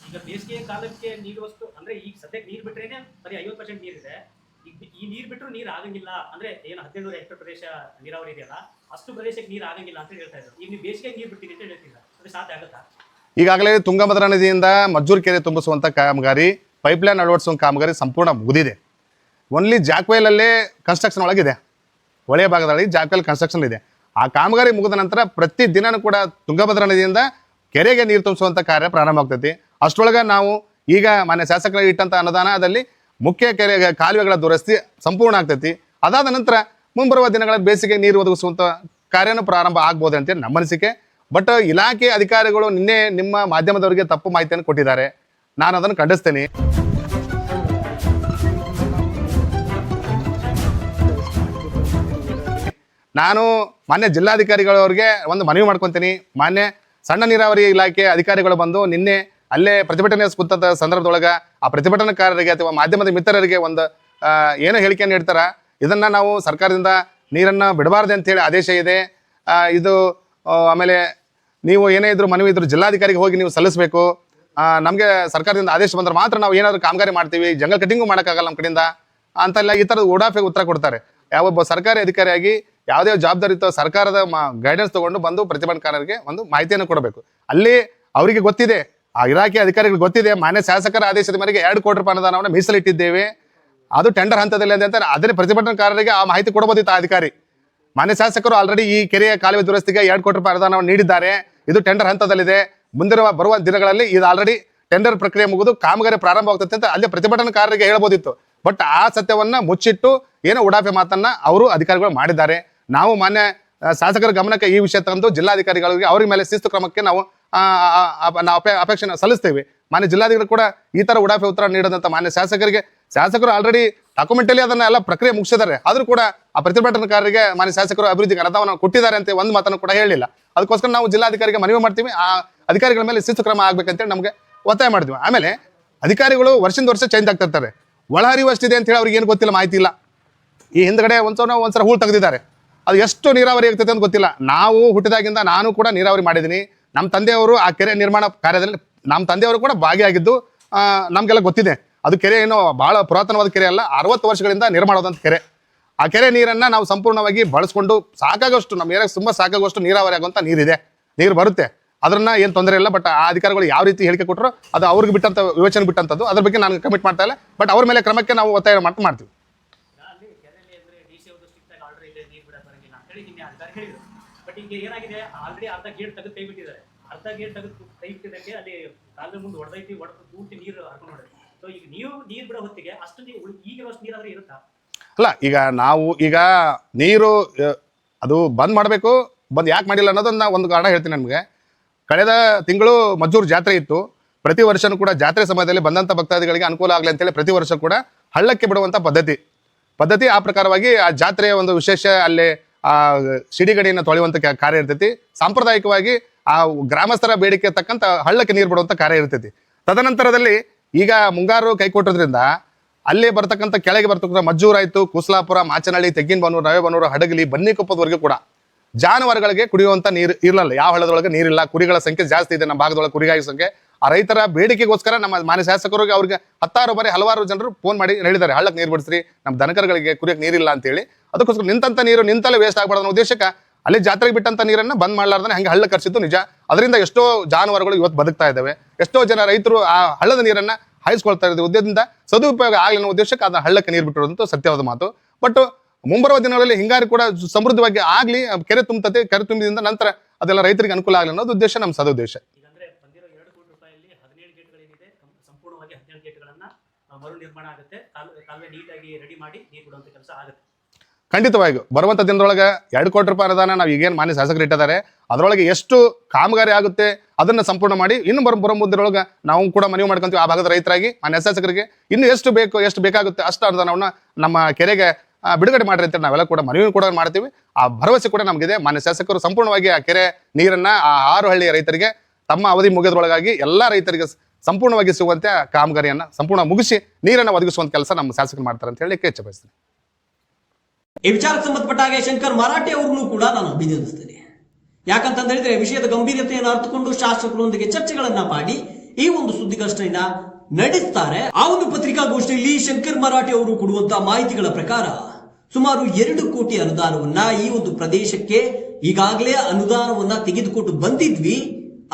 ಈ ಈಗ ಬೇಸಿಗೆ ಕಾಲಕ್ಕೆ ನೀಡುವಷ್ಟು ಅಂದ್ರೆ ಈಗ ಸದ್ಯಕ್ಕೆ ನೀರು ಬಿಟ್ರೇನೆ ಬರೀ 50% ನೀರಿದೆ. ಈಗ ಈ ನೀರು ಬಿಟ್ಟರು ನೀರು ಆಗಂಗಿಲ್ಲ ಅಂದ್ರೆ ಏನು 1700 ಹೆಕ್ಟೇರ್ ಪ್ರದೇಶ ನೀರಾವರಿ ಇದೆಯಲ್ಲ ಅಷ್ಟು ಪ್ರದೇಶಕ್ಕೆ ನೀರು ಆಗಂಗಿಲ್ಲ ಅಂತ ಹೇಳ್ತಾ ಇದ್ರು. ಈಗ ನೀವು ಬೇಸಿಗೆ ನೀರು ಬಿಡ್ತೀನಿ ಅಂತ ಹೇಳ್ತಿಲ್ಲ, ಅದು ಸಾಧ್ಯ ಆಗುತ್ತಾ? ಈಗಾಗಲೇ ತುಂಗಭದ್ರಾ ನದಿಯಿಂದ ಮಜ್ಜೂರ್ ಕೆರೆ ತುಂಬಿಸುವಂಥ ಕಾಮಗಾರಿ, ಪೈಪ್ಲೈನ್ ಅಳವಡಿಸುವ ಕಾಮಗಾರಿ ಸಂಪೂರ್ಣ ಮುಗಿದಿದೆ. ಓನ್ಲಿ ಜಾಕ್ವೇಲಲ್ಲೇ ಕನ್ಸ್ಟ್ರಕ್ಷನ್ ಒಳಗಿದೆ, ಹೊಳೆಯ ಭಾಗದಲ್ಲಿ ಜಾಕ್ವೇಲ್ ಕನ್ಸ್ಟ್ರಕ್ಷನ್ ಇದೆ. ಆ ಕಾಮಗಾರಿ ಮುಗಿದ ನಂತರ ಪ್ರತಿ ದಿನನೂ ಕೂಡ ತುಂಗಭದ್ರಾ ನದಿಯಿಂದ ಕೆರೆಗೆ ನೀರು ತುಂಬಿಸುವಂಥ ಕಾರ್ಯ ಪ್ರಾರಂಭ ಆಗ್ತೈತಿ. ಅಷ್ಟರೊಳಗೆ ನಾವು ಈಗ ಮಾನ್ಯ ಶಾಸಕರು ಇಟ್ಟಂಥ ಅನುದಾನದಲ್ಲಿ ಮುಖ್ಯ ಕೆರೆ ಕಾಲುವೆಗಳ ದುರಸ್ತಿ ಸಂಪೂರ್ಣ ಆಗ್ತೈತಿ. ಅದಾದ ನಂತರ ಮುಂಬರುವ ದಿನಗಳ ಬೇಸಿಗೆ ನೀರು ಒದಗಿಸುವಂಥ ಕಾರ್ಯನೂ ಪ್ರಾರಂಭ ಆಗ್ಬೋದು ಅಂತೇಳಿ ನಮ್ಮ ಅನಿಸಿಕೆ. ಬಟ್ ಇಲಾಖೆ ಅಧಿಕಾರಿಗಳು ನಿನ್ನೆ ನಿಮ್ಮ ಮಾಧ್ಯಮದವರಿಗೆ ತಪ್ಪು ಮಾಹಿತಿಯನ್ನು ಕೊಟ್ಟಿದ್ದಾರೆ, ನಾನು ಅದನ್ನು ಖಂಡಿಸ್ತೇನೆ. ನಾನು ಮಾನ್ಯ ಜಿಲ್ಲಾಧಿಕಾರಿಗಳವರಿಗೆ ಒಂದು ಮನವಿ ಮಾಡ್ಕೊತೀನಿ. ಮಾನ್ಯ ಸಣ್ಣ ನೀರಾವರಿ ಇಲಾಖೆ ಅಧಿಕಾರಿಗಳು ಬಂದು ನಿನ್ನೆ ಅಲ್ಲೇ ಪ್ರತಿಭಟನೆ ಕೂತಂಥ ಸಂದರ್ಭದೊಳಗೆ ಆ ಪ್ರತಿಭಟನಾಕಾರರಿಗೆ ಅಥವಾ ಮಾಧ್ಯಮದ ಮಿತ್ರರಿಗೆ ಒಂದು ಏನೋ ಹೇಳಿಕೆಯನ್ನು ನೀಡ್ತಾರ. ಇದನ್ನ ನಾವು ಸರ್ಕಾರದಿಂದ ನೀರನ್ನು ಬಿಡಬಾರ್ದು ಅಂತೇಳಿ ಆದೇಶ ಇದೆ. ಇದು ಆಮೇಲೆ ನೀವು ಏನೇ ಇದ್ರು ಮನವಿ ಇದ್ರು ಜಿಲ್ಲಾಧಿಕಾರಿಗೆ ಹೋಗಿ ನೀವು ಸಲ್ಲಿಸಬೇಕು. ನಮಗೆ ಸರ್ಕಾರದಿಂದ ಆದೇಶ ಬಂದ್ರೆ ಮಾತ್ರ ನಾವು ಏನಾದರೂ ಕಾಮಗಾರಿ ಮಾಡ್ತೀವಿ, ಜಂಗಲ್ ಕಟಿಂಗು ಮಾಡೋಕ್ಕಾಗಲ್ಲ ನಮ್ಮ ಕಡೆಯಿಂದ ಅಂತೆಲ್ಲ ಈ ಥರದ ಉಡಾಫೆಗೆ ಉತ್ತರ ಕೊಡ್ತಾರೆ. ಯಾವೊಬ್ಬ ಸರ್ಕಾರಿ ಅಧಿಕಾರಿಯಾಗಿ ಯಾವುದೇ ಜವಾಬ್ದಾರಿಯುತ ಸರ್ಕಾರದ ಗೈಡೆನ್ಸ್ ತಗೊಂಡು ಬಂದು ಪ್ರತಿಭಟನಾಕಾರರಿಗೆ ಒಂದು ಮಾಹಿತಿಯನ್ನು ಕೊಡಬೇಕು. ಅಲ್ಲಿ ಅವರಿಗೆ ಗೊತ್ತಿದೆ, ಆ ಇಲಾಖೆ ಅಧಿಕಾರಿಗಳಿಗೆ ಗೊತ್ತಿದೆ, ಮಾನ್ಯ ಶಾಸಕರ ಆದೇಶದ ಮೇರೆಗೆ 2 ಕೋಟಿ ರೂಪಾಯಿ ಅನುದಾನವನ್ನು ಮೀಸಲಿಟ್ಟಿದ್ದೇವೆ, ಅದು ಟೆಂಡರ್ ಹಂತದಲ್ಲಿ ಅಂತ ಅದೇ ಪ್ರತಿಭಟನಾಕಾರರಿಗೆ ಆ ಮಾಹಿತಿ ಕೊಡಬಹುದಿತ್ತು ಆ ಅಧಿಕಾರಿ. ಮಾನ್ಯ ಶಾಸಕರು ಆಲ್ರೆಡಿ ಈ ಕೆರೆಯ ಕಾಲುವೆ ದುರಸ್ತಿಗೆ 2 ಕೋಟಿ ರೂಪಾಯಿ ಅನುದಾನವನ್ನು ನೀಡಿದ್ದಾರೆ, ಇದು ಟೆಂಡರ್ ಹಂತದಲ್ಲಿದೆ, ಬರುವ ದಿನಗಳಲ್ಲಿ ಇದು ಆಲ್ರೆಡಿ ಟೆಂಡರ್ ಪ್ರಕ್ರಿಯೆ ಮುಗಿದು ಕಾಮಗಾರಿ ಪ್ರಾರಂಭ ಆಗ್ತದೆ ಅಂತ ಅಲ್ಲಿ ಪ್ರತಿಭಟನಾಕಾರರಿಗೆ ಹೇಳ್ಬೋದಿತ್ತು. ಬಟ್ ಆ ಸತ್ಯವನ್ನ ಮುಚ್ಚಿಟ್ಟು ಏನೋ ಉಡಾಫೆ ಮಾತನ್ನ ಅವರು ಅಧಿಕಾರಿಗಳು ಮಾಡಿದ್ದಾರೆ. ನಾವು ಮಾನ್ಯ ಶಾಸಕರ ಗಮನಕ್ಕೆ ಈ ವಿಷಯ ತಂದು ಜಿಲ್ಲಾಧಿಕಾರಿಗಳಿಗೆ ಅವ್ರ ಮೇಲೆ ಶಿಸ್ತು ಕ್ರಮಕ್ಕೆ ನಾವು ಅಪೇಕ್ಷೆ ಸಲ್ಲಿಸ್ತೇವೆ. ಮಾನ್ಯ ಜಿಲ್ಲಾಧಿಕಾರಿ ಕೂಡ ಈ ತರ ಉಡಾಫೆ ಉತ್ತರ ನೀಡದಂತ ಮಾನ್ಯ ಶಾಸಕರು ಆಲ್ರೆಡಿ ಡಾಕ್ಯುಮೆಂಟಲ್ಲಿ ಅದನ್ನ ಎಲ್ಲ ಪ್ರಕ್ರಿಯೆ ಮುಗಿಸಿದ್ದಾರೆ. ಆದ್ರೂ ಕೂಡ ಆ ಪ್ರತಿಭಟನಾಕಾರರಿಗೆ ಮಾನ್ಯ ಶಾಸಕರು ಅಭಿವೃದ್ಧಿಗೆ ಅನುದಾನವನ್ನು ಕೊಟ್ಟಿದ್ದಾರೆ ಅಂತ ಒಂದು ಮಾತನ್ನು ಕೂಡ ಹೇಳಿಲ್ಲ. ಅದಕ್ಕೋಸ್ಕರ ನಾವು ಜಿಲ್ಲಾಧಿಕಾರಿಗೆ ಮನವಿ ಮಾಡ್ತೀವಿ, ಆ ಅಧಿಕಾರಿಗಳ ಮೇಲೆ ಶಿಸ್ತು ಕ್ರಮ ಆಗ್ಬೇಕಂತೇಳಿ ನಮಗೆ ಒತ್ತಾಯ ಮಾಡ್ತೀವಿ. ಆಮೇಲೆ ಅಧಿಕಾರಿಗಳು ವರ್ಷದಿಂದ ವರ್ಷ ಚೇಂಜ್ ಆಗ್ತಿರ್ತಾರೆ, ಒಳಹರಿವು ಅಷ್ಟಿದೆ ಅಂತ ಹೇಳಿ ಅವ್ರಿಗೆ ಏನು ಗೊತ್ತಿಲ್ಲ, ಮಾಹಿತಿ ಇಲ್ಲ. ಈ ಹಿಂದ್ಗಡೆ ಒಂದ್ಸಲ ಹೂಳು ತೆಗೆದಿದ್ದಾರೆ, ಅದು ಎಷ್ಟು ನೀರಾವರಿ ಆಗ್ತೈತೆ ಅಂತ ಗೊತ್ತಿಲ್ಲ. ನಾವು ಹುಟ್ಟಿದಾಗಿಂದ ನಾನು ಕೂಡ ನೀರಾವರಿ ಮಾಡಿದ್ದೀನಿ. ನಮ್ಮ ತಂದೆಯವರು ಆ ಕೆರೆ ನಿರ್ಮಾಣ ಕಾರ್ಯದಲ್ಲಿ ನಮ್ಮ ತಂದೆಯವರು ಕೂಡ ಭಾಗಿಯಾಗಿದ್ದು ನಮಗೆಲ್ಲ ಗೊತ್ತಿದೆ. ಅದು ಕೆರೆ ಏನೋ ಬಹಳ ಪುರಾತನವಾದ ಕೆರೆ ಅಲ್ಲ, 60 ವರ್ಷಗಳಿಂದ ನಿರ್ಮಾಣವಾದಂಥ ಕೆರೆ. ಆ ಕೆರೆ ನೀರನ್ನು ನಾವು ಸಂಪೂರ್ಣವಾಗಿ ಬಳಸ್ಕೊಂಡು ಸಾಕಾಗೋಷ್ಟು ನಮ್ಮ ಏರಿಯಾಗೆ ತುಂಬ ಸಾಕಾಗುವಷ್ಟು ನೀರಾವರಿ ಆಗುವಂಥ ನೀರು ಬರುತ್ತೆ, ಅದನ್ನ ಏನು ತೊಂದರೆ ಇಲ್ಲ. ಬಟ್ ಆ ಅಧಿಕಾರಿಗಳು ಯಾವ ರೀತಿ ಹೇಳಿಕೆ ಕೊಟ್ಟರು ಅದು ಅವ್ರಿಗೆ ಬಿಟ್ಟಂತ ವಿವೇಚನೆ ಬಿಟ್ಟಂಥದ್ದು, ಅದ್ರ ಬಗ್ಗೆ ನಾನು ಕಮಿಟ್ ಮಾಡ್ತಾ ಇಲ್ಲ. ಬಟ್ ಅವ್ರ ಮೇಲೆ ಕ್ರಮಕ್ಕೆ ನಾವು ಒತ್ತಾಯ ಮಾಡ್ತೀವಿ. ಬಟ್ ಈಗ ಏನಾಗಿದೆ, ಆಲ್ರೆಡಿ ಅರ್ಧ ಗೇಟ್ ತೆಗೆದು ಕೈ ಬಿಟ್ಟಿದ್ದಾರೆ. ಅರ್ಧ ಗೇಟ್ ತೆಗೆದು ಕೈ ಬಿಟ್ಟಿದ್ದಕ್ಕೆ ಅಲ್ಲಿ ಕಾಲದ ಮುಂದೆ ಹೊಡೆದೈತಿ, ಪೂರ್ತಿ ನೀರು ಹರ್ಕೊಂಡು ಹೊಡೆದು. ಸೊ ಈಗ ನೀವು ನೀರು ಬಿಡೋ ಹೊತ್ತಿಗೆ ಅಷ್ಟು ಈಗಿರೋಷ್ಟು ನೀರಾದ್ರೆ ಇರುತ್ತಾ? ಅಲ್ಲ, ಈಗ ನೀರು ಅದು ಬಂದ್ ಮಾಡಬೇಕು, ಬಂದ್ ಯಾಕೆ ಮಾಡಿಲ್ಲ ಅನ್ನೋದನ್ನ ಒಂದು ಕಾರಣ ಹೇಳ್ತೀನಿ ನಿಮಗೆ. ಕಳೆದ ತಿಂಗಳು ಮಜ್ಜೂರು ಜಾತ್ರೆ ಇತ್ತು. ಪ್ರತಿ ವರ್ಷನೂ ಕೂಡ ಜಾತ್ರೆ ಸಮಯದಲ್ಲಿ ಬಂದಂಥ ಭಕ್ತಾದಿಗಳಿಗೆ ಅನುಕೂಲ ಆಗಲಿ ಅಂತೇಳಿ ಪ್ರತಿ ವರ್ಷ ಕೂಡ ಹಳ್ಳಕ್ಕೆ ಬಿಡುವಂಥ ಪದ್ಧತಿ ಆ ಪ್ರಕಾರವಾಗಿ ಆ ಜಾತ್ರೆಯ ಒಂದು ವಿಶೇಷ ಅಲ್ಲಿ ಆ ಸಿಡಿಗಡಿಯನ್ನು ತೊಳೆಯುವಂಥ ಕಾರ್ಯ ಇರ್ತೈತಿ. ಸಾಂಪ್ರದಾಯಿಕವಾಗಿ ಆ ಗ್ರಾಮಸ್ಥರ ಬೇಡಿಕೆ ತಕ್ಕಂತ ಹಳ್ಳಕ್ಕೆ ನೀರು ಬಿಡುವಂಥ ಕಾರ್ಯ ಇರ್ತೈತಿ. ತದನಂತರದಲ್ಲಿ ಈಗ ಮುಂಗಾರು ಕೈ ಕೊಟ್ಟೋದ್ರಿಂದ ಅಲ್ಲಿ ಬರ್ತಕ್ಕಂಥ ಕೆಳಗೆ ಬರ್ತಕ್ಕಂಥ ಮಜ್ಜೂರಾಯ್ತು, ಕುಸ್ಲಾಪುರ, ಮಾಚನಹಳ್ಳಿ, ತೆಗ್ಗಿನಬನೂರು, ನವೇಬನೂರು, ಹಡಗಲಿ, ಬನ್ನಿಕೊಪ್ಪದವರೆಗೂ ಕೂಡ ಜಾನುವಾರುಗಳಿಗೆ ಕುಡಿಯುವಂಥ ನೀರು ಇರಲ್ಲ. ಯಾವ ಹಳ್ಳದೊಳಗೆ ನೀರಿಲ್ಲ, ಕುರಿಗಳ ಸಂಖ್ಯೆ ಜಾಸ್ತಿ ಇದೆ ನಮ್ಮ ಭಾಗದೊಳಗೆ, ಕುರಿಗಾಯಿ ಸಂಖ್ಯೆ. ಆ ರೈತರ ಬೇಡಿಕೆಗೋಸ್ಕರ ನಮ್ಮ ಮಾನ್ಯ ಶಾಸಕರಿಗೆ ಅವ್ರಿಗೆ ಹಲವಾರು ಜನರು ಫೋನ್ ಮಾಡಿ ಹೇಳಿದ್ದಾರೆ, ಹಳ್ಳಕ್ಕೆ ನೀರು ಬಿಡಿಸ್ರಿ, ನಮ್ಮ ದನಕರುಗಳಿಗೆ ಕುರಿಯಕ್ಕೆ ನೀರಿಲ್ಲ ಅಂತೇಳಿ. ಅದಕ್ಕೋಸ್ಕರ ನಿಂತಂತ ನೀರು ನಿಂತಲ್ಲೇ ವೇಸ್ಟ್ ಆಗ್ಬಾರ್ದು ಅನ್ನೋ ಉದ್ದೇಶಕ್ಕೆ ಅಲ್ಲಿ ಜಾತ್ರೆಗೆ ಬಿಟ್ಟಂತ ನೀರನ್ನ ಬಂದ್ ಮಾಡ್ಲಾರ್ದಾನೆ ಹಂಗೆ ಹಳ್ಳ ಕರ್ಸಿದ್ದು ನಿಜ. ಅದರಿಂದ ಎಷ್ಟೋ ಜಾನುವಾರುಗಳು ಇವತ್ತು ಬದುಕ್ತಾ ಇದ್ದಾವೆ. ಎಷ್ಟೋ ಜನ ರೈತರು ಆ ಹಳ್ಳದ ನೀರನ್ನ ಹಾಯಿಸ್ಕೊಳ್ತಾ ಇರೋದು ಉದ್ದೇಶದಿಂದ ಸದುಪಯೋಗ ಆಗಲಿ ಅನ್ನೋ ಉದ್ದೇಶಕ್ಕೆ ಅದನ್ನ ಹಳ್ಳಕ್ಕೆ ನೀರು ಬಿಟ್ಟಿರೋದಂತೂ ಸತ್ಯವಾದ ಮಾತು. ಬಟ್ ಮುಂಬರುವ ದಿನಗಳಲ್ಲಿ ಹಿಂಗಾರಿ ಕೂಡ ಸಮೃದ್ಧವಾಗಿ ಆಗ್ಲಿ, ಕೆರೆ ತುಂಬಿದಿಂದ ನಂತರ ಅದೆಲ್ಲ ರೈತರಿಗೆ ಅನುಕೂಲ ಆಗಲಿ ಅನ್ನೋದು ಉದ್ದೇಶ, ನಮ್ಮ ಸದುದ್ದೇಶ. ಸಂಪೂರ್ಣವಾಗಿ 17 ಗೇಟ್ಗಳನ್ನ ಮರು ನಿರ್ಮಾಣ ಆಗುತ್ತೆ, ಕಾಲುವೆ ನೀಟಾಗಿ ರೆಡಿ ಮಾಡಿ ನೀರು ಬಿಡುವಂತ ಕೆಲಸ ಆಗುತ್ತೆ. ಖಂಡಿತವಾಗಿ ಬರುವಂಥ ದಿನದೊಳಗೆ 2 ಕೋಟಿ ರೂಪಾಯಿ ಅನುದಾನ ನಾವು ಈಗೇನು ಮಾನ್ಯ ಶಾಸಕರು ಇಟ್ಟಿದ್ದಾರೆ ಅದರೊಳಗೆ ಎಷ್ಟು ಕಾಮಗಾರಿ ಆಗುತ್ತೆ ಅದನ್ನ ಸಂಪೂರ್ಣ ಮಾಡಿ ಇನ್ನು ಬರೋ ಮುಂದಿನೊಳಗೆ ನಾವು ಕೂಡ ಮನವಿ ಮಾಡ್ಕೊಂತೀವಿ. ಆ ಭಾಗದ ರೈತರಾಗಿ ಮಾನ್ಯ ಶಾಸಕರಿಗೆ ಇನ್ನು ಎಷ್ಟು ಬೇಕಾಗುತ್ತೆ ಅಷ್ಟು ಅನುದಾನವನ್ನು ನಮ್ಮ ಕೆರೆಗೆ ಬಿಡುಗಡೆ ಮಾಡ್ರಿ ಅಂತ ನಾವೆಲ್ಲ ಕೂಡ ಮನವಿ ಕೂಡ ಮಾಡ್ತೀವಿ. ಆ ಭರವಸೆ ಕೂಡ ನಮಗಿದೆ. ಮಾನ್ಯ ಶಾಸಕರು ಸಂಪೂರ್ಣವಾಗಿ ಆ ಕೆರೆ ನೀರನ್ನ ಆ 6 ಹಳ್ಳಿಯ ರೈತರಿಗೆ ತಮ್ಮ ಅವಧಿ ಮುಗಿದ್ರೊಳಗಾಗಿ ಎಲ್ಲ ರೈತರಿಗೆ ಸಂಪೂರ್ಣವಾಗಿ ಸಿಗುವಂತೆ ಕಾಮಗಾರಿಯನ್ನ ಸಂಪೂರ್ಣ ಮುಗಿಸಿ ನೀರನ್ನು ಒದಗಿಸುವಂತ ಕೆಲಸ ನಮ್ಮ ಶಾಸಕರು ಮಾಡ್ತಾರೆ ಅಂತ ಹೇಳಿ ಇಚ್ಛೆ ಬಯಸ್ತೀನಿ. ಈ ವಿಚಾರಕ್ಕೆ ಸಂಬಂಧಪಟ್ಟ ಹಾಗೆ ಶಂಕರ್ ಮರಾಠೆ ಅವ್ರನ್ನೂ ಕೂಡ ನಾನು ಅಭಿನಂದಿಸ್ತೇನೆ. ಯಾಕಂತ ಹೇಳಿದ್ರೆ ವಿಷಯದ ಗಂಭೀರತೆಯನ್ನು ಅರ್ಥಕೊಂಡು ಶಾಸಕರೊಂದಿಗೆ ಚರ್ಚೆಗಳನ್ನ ಮಾಡಿ ಈ ಒಂದು ಸುದ್ದಿಗೋಷ್ಠಿಯನ್ನ ನಡೆಸ್ತಾರೆ. ಆ ಒಂದು ಪತ್ರಿಕಾಗೋಷ್ಠಿಯಲ್ಲಿ ಶಂಕರ್ ಮರಾಠೆ ಅವರು ಕೊಡುವಂತಹ ಮಾಹಿತಿಗಳ ಪ್ರಕಾರ ಸುಮಾರು 2 ಕೋಟಿ ಅನುದಾನವನ್ನ ಈ ಒಂದು ಪ್ರದೇಶಕ್ಕೆ ಈಗಾಗಲೇ ಅನುದಾನವನ್ನ ತೆಗೆದುಕೊಂಡು ಬಂದಿದ್ವಿ.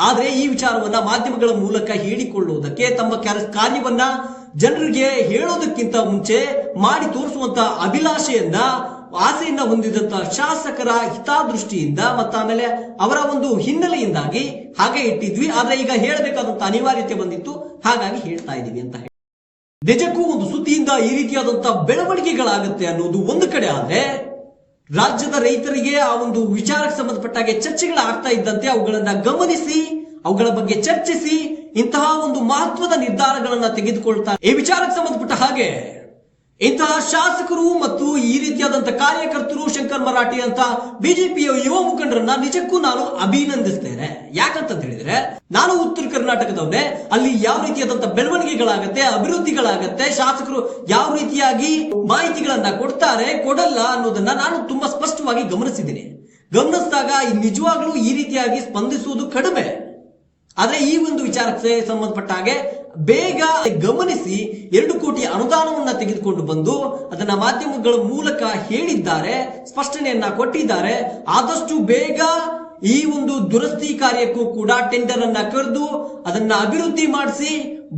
ಆದ್ರೆ ಈ ವಿಚಾರವನ್ನ ಮಾಧ್ಯಮಗಳ ಮೂಲಕ ಹೇಳಿಕೊಳ್ಳುವುದಕ್ಕೆ, ತಮ್ಮ ಕಾರ್ಯವನ್ನ ಜನರಿಗೆ ಹೇಳೋದಕ್ಕಿಂತ ಮುಂಚೆ ಮಾಡಿ ತೋರಿಸುವಂತ ಅಭಿಲಾಷೆಯನ್ನ, ಆಸೆಯನ್ನ ಹೊಂದಿದಂತ ಶಾಸಕರ ಹಿತದೃಷ್ಟಿಯಿಂದ ಮತ್ತು ಆಮೇಲೆ ಅವರ ಒಂದು ಹಿನ್ನೆಲೆಯಿಂದಾಗಿ ಹಾಗೆ ಇಟ್ಟಿದ್ವಿ. ಆದ್ರೆ ಈಗ ಹೇಳಬೇಕಾದಂತ ಅನಿವಾರ್ಯತೆ ಬಂದಿತ್ತು, ಹಾಗಾಗಿ ಹೇಳ್ತಾ ಇದೀವಿ ಅಂತ ಹೇಳಿ. ನಿಜಕ್ಕೂ ಒಂದು ಸುದ್ದಿಯಿಂದ ಈ ರೀತಿಯಾದಂತಹ ಬೆಳವಣಿಗೆಗಳಾಗುತ್ತೆ ಅನ್ನೋದು ಒಂದು ಕಡೆ ಆದ್ರೆ, ರಾಜ್ಯದ ರೈತರಿಗೆ ಆ ಒಂದು ವಿಚಾರಕ್ಕೆ ಸಂಬಂಧಪಟ್ಟ ಹಾಗೆ ಚರ್ಚೆಗಳಾಗ್ತಾ ಇದ್ದಂತೆ ಅವುಗಳನ್ನ ಗಮನಿಸಿ, ಅವುಗಳ ಬಗ್ಗೆ ಚರ್ಚಿಸಿ ಇಂತಹ ಒಂದು ಮಹತ್ವದ ನಿರ್ಧಾರಗಳನ್ನ ತೆಗೆದುಕೊಳ್ತಾ ಈ ವಿಚಾರಕ್ಕೆ ಸಂಬಂಧಪಟ್ಟ ಹಾಗೆ ಇಂತಹ ಶಾಸಕರು ಮತ್ತು ಈ ರೀತಿಯಾದಂತಹ ಕಾರ್ಯಕರ್ತರು, ಶಂಕರ್ ಮರಾಠೆ ಅಂತ ಬಿಜೆಪಿಯ ಯುವ ಮುಖಂಡರನ್ನ ನಿಜಕ್ಕೂ ನಾನು ಅಭಿನಂದಿಸ್ತೇನೆ. ಯಾಕಂತ ಹೇಳಿದ್ರೆ, ನಾನು ಉತ್ತರ ಕರ್ನಾಟಕದವನೇ. ಅಲ್ಲಿ ಯಾವ ರೀತಿಯಾದಂತಹ ಬೆಳವಣಿಗೆಗಳಾಗತ್ತೆ, ಅಭಿವೃದ್ಧಿಗಳಾಗತ್ತೆ, ಶಾಸಕರು ಯಾವ ರೀತಿಯಾಗಿ ಮಾಹಿತಿಗಳನ್ನ ಕೊಡ್ತಾರೆ, ಕೊಡಲ್ಲ ಅನ್ನೋದನ್ನ ನಾನು ತುಂಬಾ ಸ್ಪಷ್ಟವಾಗಿ ಗಮನಿಸಿದ್ದೀನಿ. ಗಮನಿಸಿದಾಗ ನಿಜವಾಗ್ಲೂ ಈ ರೀತಿಯಾಗಿ ಸ್ಪಂದಿಸುವುದು ಕಡಿಮೆ. ಆದ್ರೆ ಈ ಒಂದು ವಿಚಾರಕ್ಕೆ ಸಂಬಂಧಪಟ್ಟ ಹಾಗೆ ಬೇಗ ಗಮನಿಸಿ 2 ಕೋಟಿ ಅನುದಾನವನ್ನ ತೆಗೆದುಕೊಂಡು ಬಂದು ಅದನ್ನ ಮಾಧ್ಯಮಗಳ ಮೂಲಕ ಹೇಳಿದ್ದಾರೆ, ಸ್ಪಷ್ಟನೆಯನ್ನ ಕೊಟ್ಟಿದ್ದಾರೆ. ಆದಷ್ಟು ಬೇಗ ಈ ಒಂದು ದುರಸ್ತಿ ಕಾರ್ಯಕ್ಕೂ ಕೂಡ ಟೆಂಡರ್ ಅನ್ನ ಕರೆದು ಅದನ್ನ ಅಭಿವೃದ್ಧಿ ಮಾಡಿಸಿ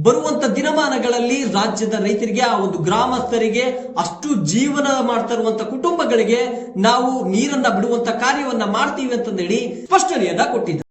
ಬರುವಂತ ದಿನಮಾನಗಳಲ್ಲಿ ರಾಜ್ಯದ ರೈತರಿಗೆ, ಆ ಒಂದು ಗ್ರಾಮಸ್ಥರಿಗೆ, ಅಷ್ಟು ಜೀವನ ಮಾಡ್ತಾ ಇರುವಂತ ಕುಟುಂಬಗಳಿಗೆ ನಾವು ನೀರನ್ನ ಬಿಡುವಂತ ಕಾರ್ಯವನ್ನ ಮಾಡ್ತೀವಿ ಅಂತಂದೇಳಿ ಸ್ಪಷ್ಟನೆಯನ್ನ ಕೊಟ್ಟಿದ್ದಾರೆ.